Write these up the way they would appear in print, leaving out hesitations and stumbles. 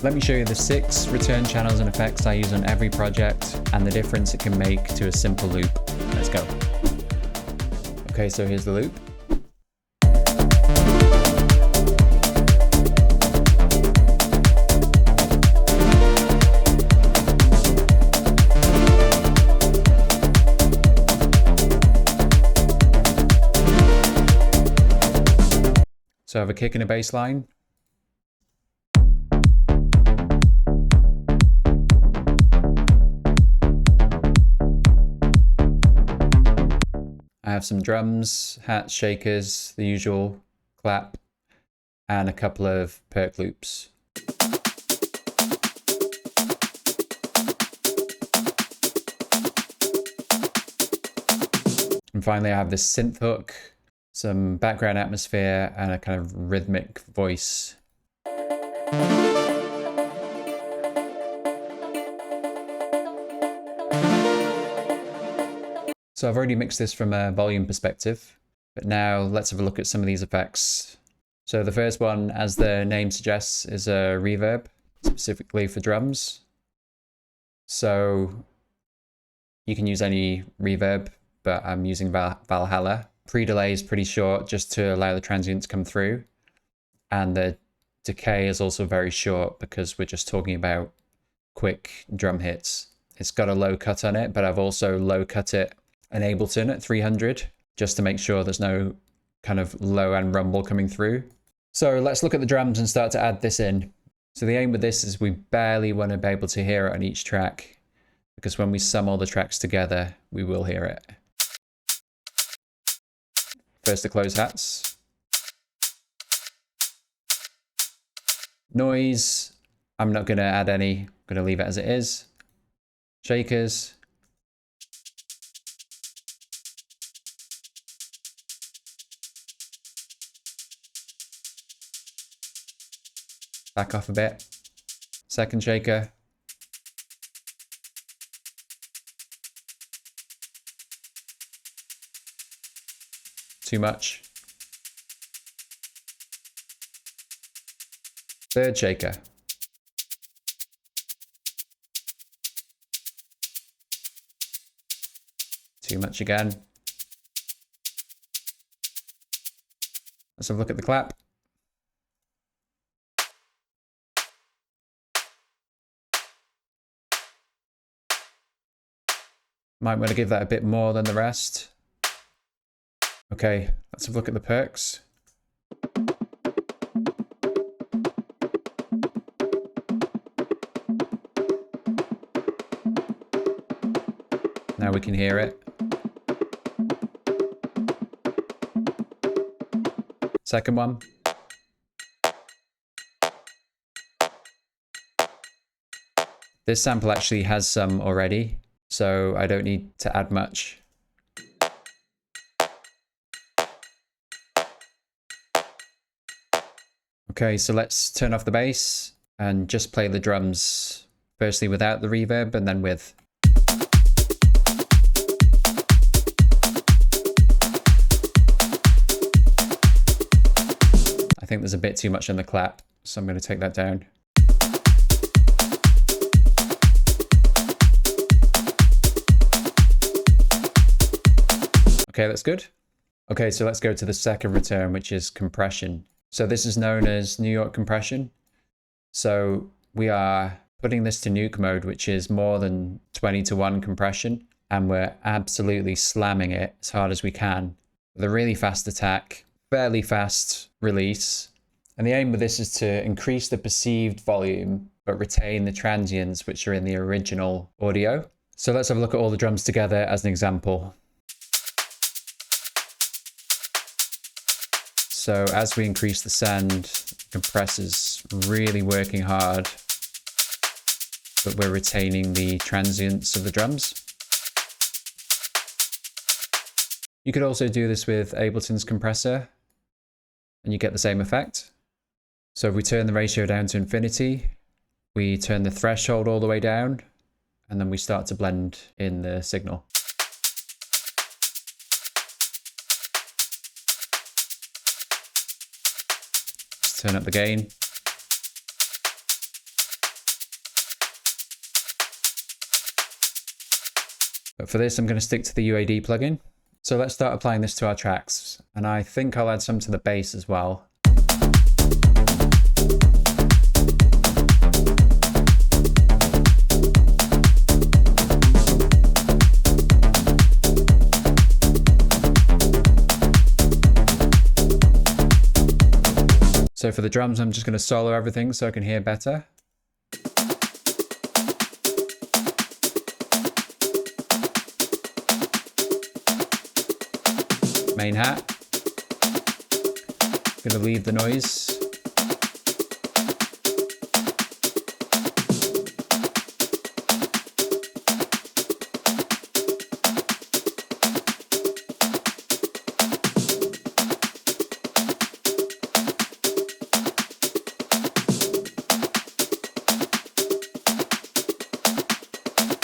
Let me show you the 6 return channels and effects I use on every project and the difference it can make to a simple loop. Let's go. Okay, so here's the loop. So I have a kick and a bass line. I have some drums, hats, shakers, the usual clap, and a couple of perk loops. And finally I have this synth hook, some background atmosphere, and a kind of rhythmic voice. So I've already mixed this from a volume perspective, but now let's have a look at some of these effects. So the first one, as the name suggests, is a reverb, specifically for drums. So you can use any reverb, but I'm using Valhalla. Pre-delay is pretty short, just to allow the transient to come through. And the decay is also very short because we're just talking about quick drum hits. It's got a low cut on it, but I've also low cut it in Ableton at 300, just to make sure there's no kind of low end rumble coming through. So let's look at the drums and start to add this in. So the aim with this is we barely want to be able to hear it on each track, because when we sum all the tracks together, we will hear it. First, the close hats. Noise, I'm not going to add any, I'm going to leave it as it is. Shakers. Back off a bit. Second shaker. Too much. Third shaker. Too much again. Let's have a look at the clap. Might want to give that a bit more than the rest. Okay, let's have a look at the perks. Now we can hear it. Second one. This sample actually has some already, so I don't need to add much. Okay, so let's turn off the bass and just play the drums, firstly without the reverb and then with. I think there's a bit too much on the clap, so I'm going to take that down. Okay, that's good. Okay, so let's go to the second return, which is compression. So this is known as New York compression. So we are putting this to nuke mode, which is more than 20:1 compression, and we're absolutely slamming it as hard as we can with a really fast attack, fairly fast release. And the aim with this is to increase the perceived volume, but retain the transients which are in the original audio. So let's have a look at all the drums together as an example. So as we increase the send, the compressor's really working hard, but we're retaining the transients of the drums. You could also do this with Ableton's compressor, and you get the same effect. So if we turn the ratio down to infinity, we turn the threshold all the way down, and then we start to blend in the signal. Let's turn up the gain. But for this, I'm going to stick to the UAD plugin. So let's start applying this to our tracks. And I think I'll add some to the bass as well. So for the drums, I'm just going to solo everything so I can hear better. Main hat. Going to leave the noise.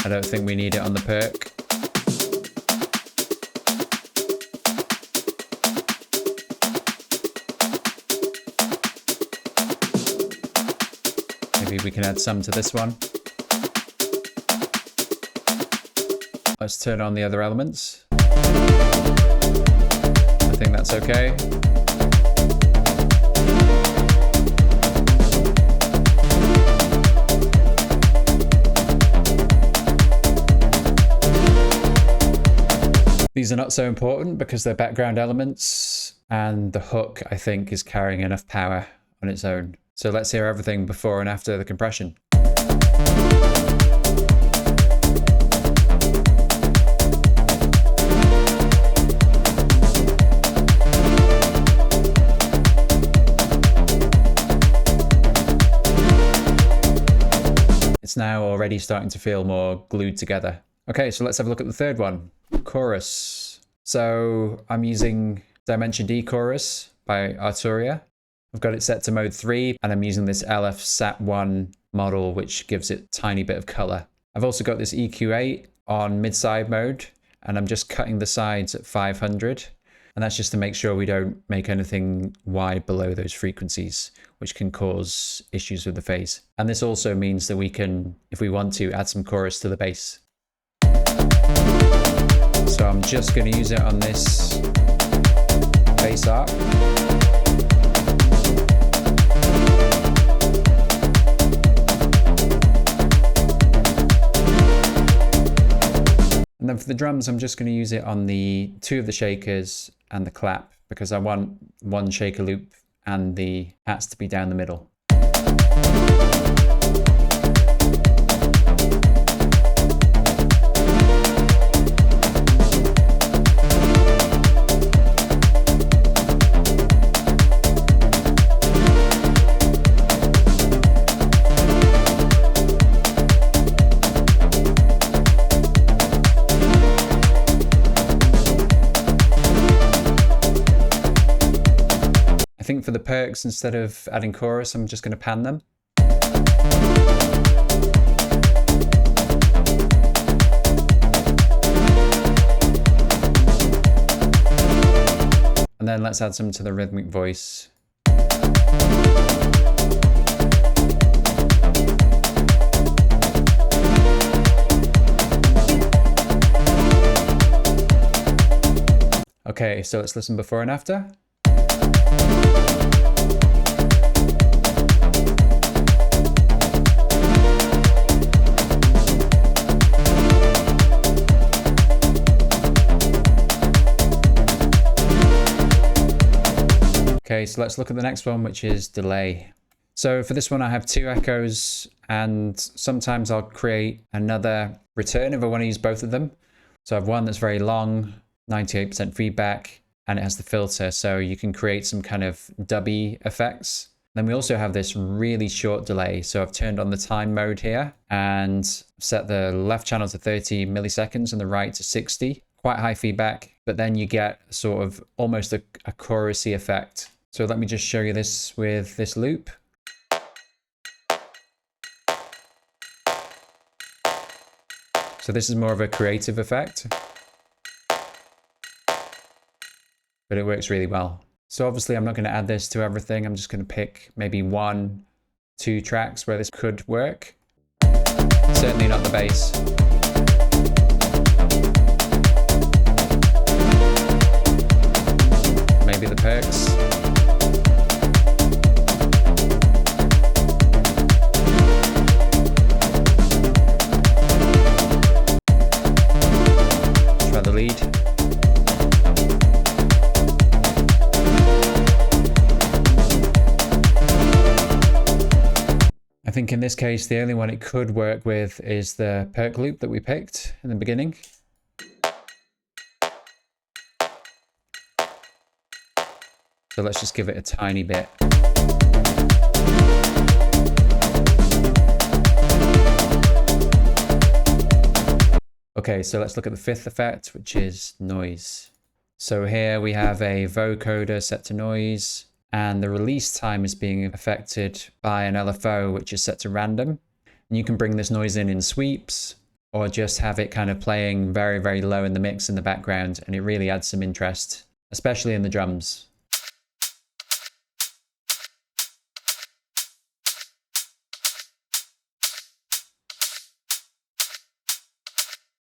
I don't think we need it on the perk. Maybe we can add some to this one. Let's turn on the other elements. I think that's okay. These are not so important because they're background elements, and the hook, I think, is carrying enough power on its own. So let's hear everything before and after the compression. It's now already starting to feel more glued together. Okay, so let's have a look at the third one. Chorus. So I'm using Dimension D Chorus by Arturia. I've got it set to mode 3, and I'm using this LF SAT1 model, which gives it a tiny bit of color. I've also got this EQ8 on mid-side mode, and I'm just cutting the sides at 500. And that's just to make sure we don't make anything wide below those frequencies, which can cause issues with the phase. And this also means that we can, if we want to, add some chorus to the bass. So I'm just going to use it on this bass arc. And then for the drums, I'm just going to use it on the 2 of the shakers and the clap, because I want 1 shaker loop and the hats to be down the middle. I think for the perks, instead of adding chorus, I'm just going to pan them. And then let's add some to the rhythmic voice. Okay, so let's listen before and after. Okay, so let's look at the next one, which is delay. So for this one, I have 2 echoes, and sometimes I'll create another return if I want to use both of them. So I have one that's very long, 98% feedback, and it has the filter, so you can create some kind of dubby effects. Then we also have this really short delay. So I've turned on the time mode here and set the left channel to 30 milliseconds and the right to 60. Quite high feedback, but then you get sort of almost a chorusy effect. So let me just show you this with this loop. So this is more of a creative effect, but it works really well. So obviously I'm not going to add this to everything. I'm just going to pick maybe 1, 2 tracks where this could work. Certainly not the bass. maybe the perks. Try the lead. I think in this case, the only one it could work with is the perk loop that we picked in the beginning. So let's just give it a tiny bit. Okay, so let's look at the fifth effect, which is noise. So here we have a vocoder set to noise, and the release time is being affected by an LFO, which is set to random. And you can bring this noise in sweeps, or just have it kind of playing very, very low in the mix in the background, and it really adds some interest, especially in the drums.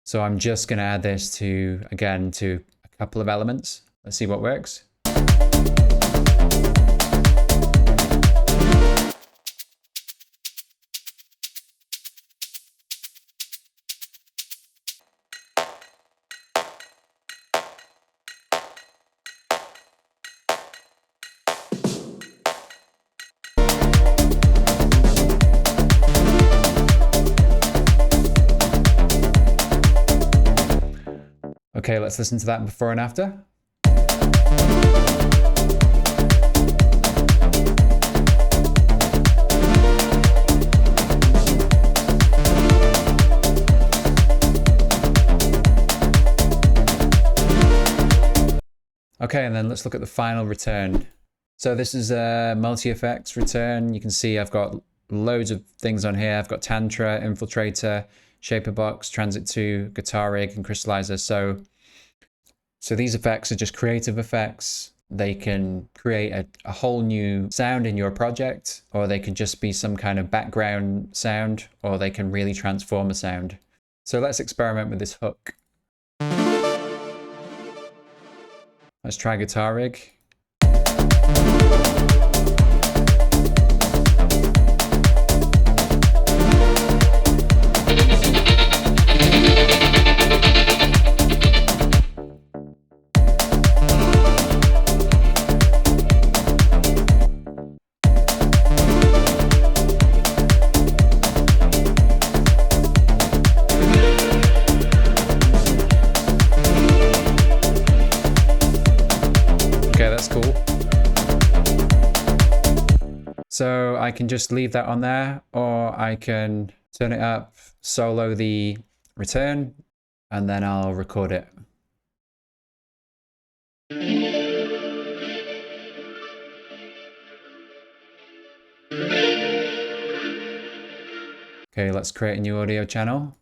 So I'm just going to add this to a couple of elements. Let's see what works. Okay, let's listen to that before and after. Okay, and then let's look at the final return. So this is a multi-effects return. You can see I've got loads of things on here. I've got Tantra, Infiltrator, Shaper Box, Transit 2, Guitar Rig, and Crystallizer. So these effects are just creative effects. They can create a whole new sound in your project, or they can just be some kind of background sound, or they can really transform a sound. So let's experiment with this hook. Let's try Guitar Rig. Okay, that's cool. So I can just leave that on there, or I can turn it up, solo the return, and then I'll record it. Okay, let's create a new audio channel,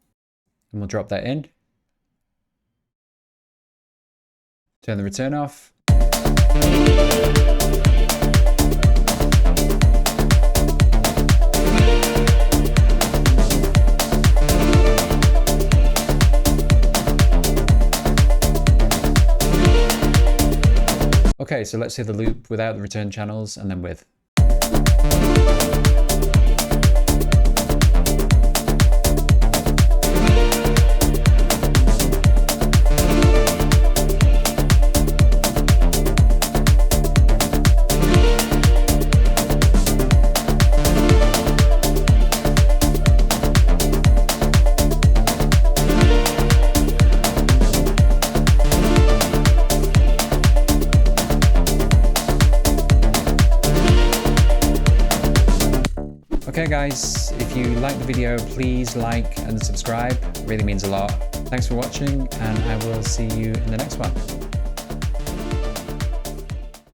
and we'll drop that in. Turn the return off. Okay, so let's hear the loop without the return channels and then with. Okay guys, if you like the video, please like and subscribe. It really means a lot. Thanks for watching, and I will see you in the next one.